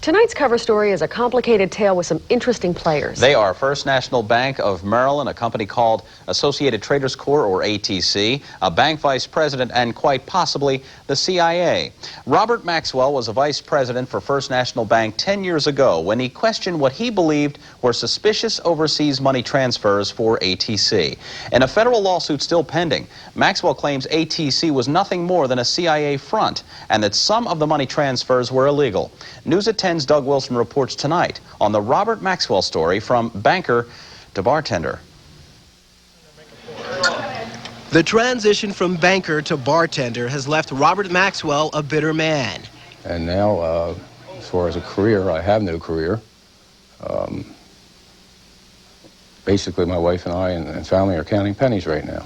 Tonight's cover story is a complicated tale with some interesting players. They are First National Bank of Maryland, a company called Associated Traders Corp, or ATC, a bank vice president, and quite possibly the CIA. Robert Maxwell was a vice president for First National Bank 10 years ago when he questioned what he believed were suspicious overseas money transfers for ATC. In a federal lawsuit still pending, Maxwell claims ATC was nothing more than a CIA front and that some of the money transfers were illegal. News at 10's Doug Wilson reports tonight on the Robert Maxwell story, from banker to bartender. The transition from banker to bartender has left Robert Maxwell a bitter man. And now, as far as a career, I have no career. Basically, my wife and I and family are counting pennies right now.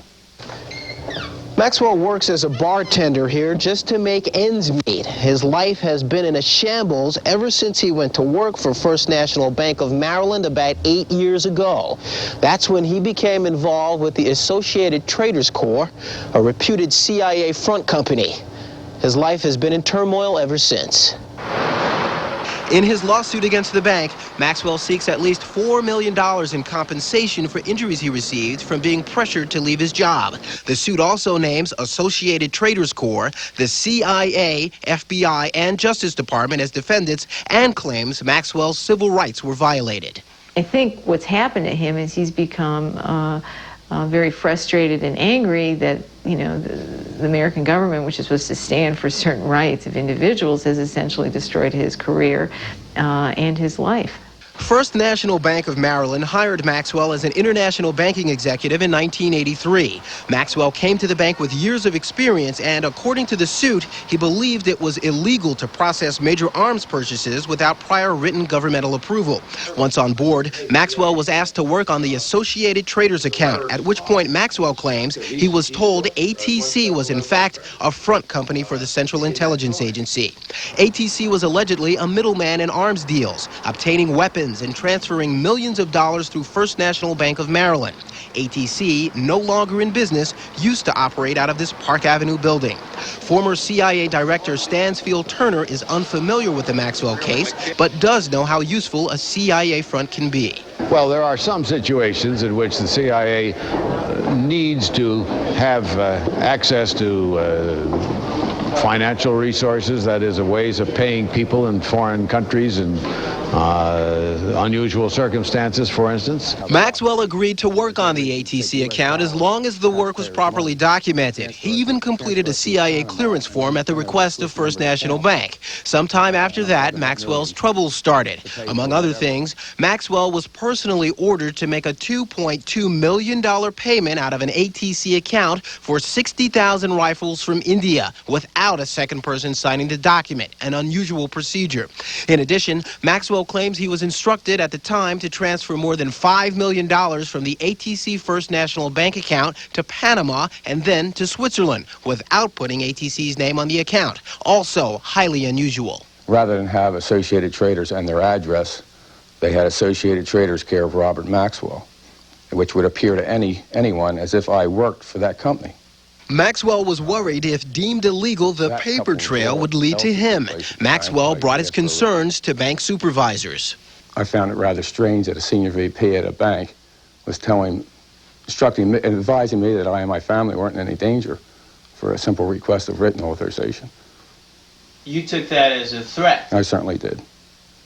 Maxwell works as a bartender here just to make ends meet. His life has been in a shambles ever since he went to work for First National Bank of Maryland about 8 years ago. That's when he became involved with the Associated Traders Corp, a reputed CIA front company. His life has been in turmoil ever since. In his lawsuit against the bank, Maxwell seeks at least $4 million in compensation for injuries he received from being pressured to leave his job. The suit also names Associated Traders Corp, the CIA, FBI, and Justice Department as defendants, and claims Maxwell's civil rights were violated. I think what's happened to him is he's become very frustrated and angry that, you know, the American government, which is supposed to stand for certain rights of individuals, has essentially destroyed his career and his life. First National Bank of Maryland hired Maxwell as an international banking executive in 1983. Maxwell came to the bank with years of experience, and according to the suit, he believed it was illegal to process major arms purchases without prior written governmental approval. Once on board, Maxwell was asked to work on the Associated Traders account, at which point Maxwell claims he was told ATC was in fact a front company for the Central Intelligence Agency. ATC was allegedly a middleman in arms deals, obtaining weapons and transferring millions of dollars through First National Bank of Maryland. ATC, no longer in business, used to operate out of this Park Avenue building. Former CIA Director Stansfield Turner is unfamiliar with the Maxwell case, but does know how useful a CIA front can be. Well, there are some situations in which the CIA needs to have access to financial resources, that is, ways of paying people in foreign countries and unusual circumstances, for instance. Maxwell agreed to work on the ATC account as long as the work was properly documented. He even completed a CIA clearance form at the request of First National Bank. Sometime after that, Maxwell's troubles started. Among other things, Maxwell was personally ordered to make a $2.2 million payment out of an ATC account for 60,000 rifles from India without a second person signing the document, an unusual procedure. In addition, Maxwell claims he was instructed at the time to transfer more than $5 million from the ATC First National Bank account to Panama and then to Switzerland without putting ATC's name on the account. Also highly unusual. Rather than have Associated Traders and their address, they had Associated Traders care of Robert Maxwell, which would appear to anyone as if I worked for that company. Maxwell was worried if deemed illegal, the paper trail would lead to him. Maxwell brought his concerns to bank supervisors. I found it rather strange that a senior VP at a bank was advising me that I and my family weren't in any danger for a simple request of written authorization. You took that as a threat? I certainly did.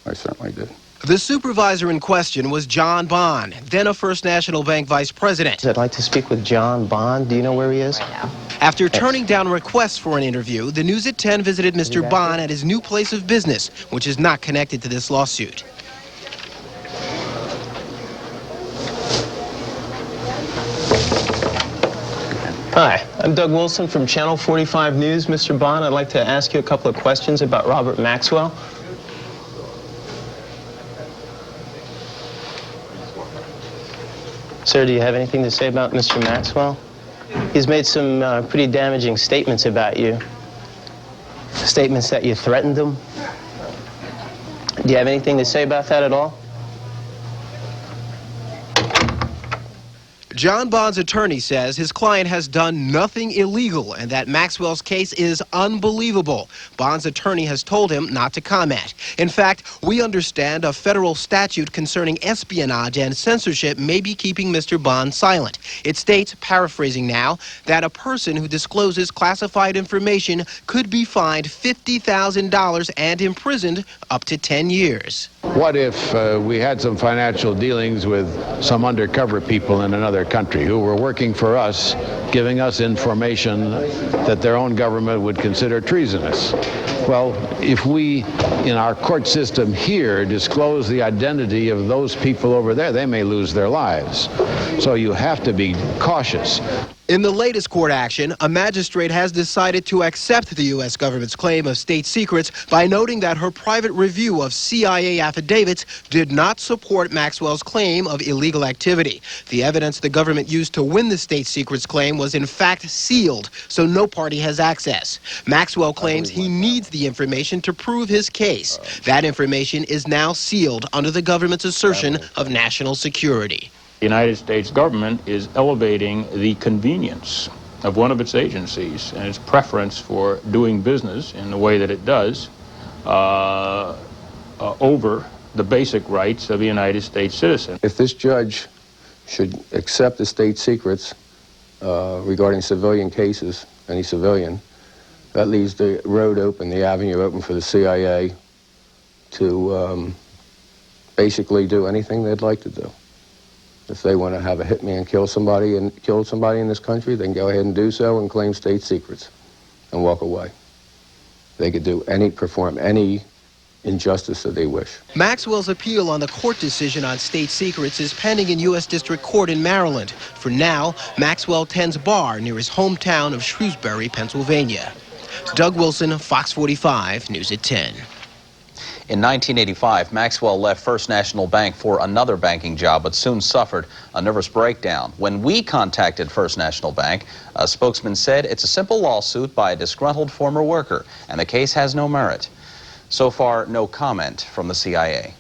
I certainly did. The supervisor in question was John Bond, then a First National Bank vice president. I'd like to speak with John Bond. Do you know where he is? Right now. After turning down requests for an interview, the News at 10 visited Mr. Bond at his new place of business, which is not connected to this lawsuit. Hi, I'm Doug Wilson from Channel 45 News. Mr. Bond, I'd like to ask you a couple of questions about Robert Maxwell. Sir, do you have anything to say about Mr. Maxwell? He's made some pretty damaging statements about you. Statements that you threatened him. Do you have anything to say about that at all? John Bond's attorney says his client has done nothing illegal and that Maxwell's case is unbelievable. Bond's attorney has told him not to comment. In fact, we understand a federal statute concerning espionage and censorship may be keeping Mr. Bond silent. It states, paraphrasing now, that a person who discloses classified information could be fined $50,000 and imprisoned up to 10 years. What if we had some financial dealings with some undercover people in another country who were working for us, giving us information that their own government would consider treasonous? Well, if we, in our court system here, disclose the identity of those people over there, they may lose their lives. So you have to be cautious. In the latest court action, a magistrate has decided to accept the U.S. government's claim of state secrets by noting that her private review of CIA affidavits did not support Maxwell's claim of illegal activity. The evidence the government used to win the state secrets claim was in fact sealed, so no party has access. Maxwell claims he needs the information to prove his case. That information is now sealed under the government's assertion of national security. The United States government is elevating the convenience of one of its agencies and its preference for doing business in the way that it does over the basic rights of a United States citizen. If this judge should accept the state secrets regarding civilian cases, any civilian, that leaves the road open, the avenue open for the CIA to basically do anything they'd like to do. If they want to have a hitman kill somebody in this country, they can go ahead and do so and claim state secrets and walk away. They could perform any injustice that they wish. Maxwell's appeal on the court decision on state secrets is pending in U.S. District Court in Maryland. For now, Maxwell tends bar near his hometown of Shrewsbury, Pennsylvania. Doug Wilson, Fox 45, News at 10. In 1985, Maxwell left First National Bank for another banking job, but soon suffered a nervous breakdown. When we contacted First National Bank, a spokesman said it's a simple lawsuit by a disgruntled former worker, and the case has no merit. So far, no comment from the CIA.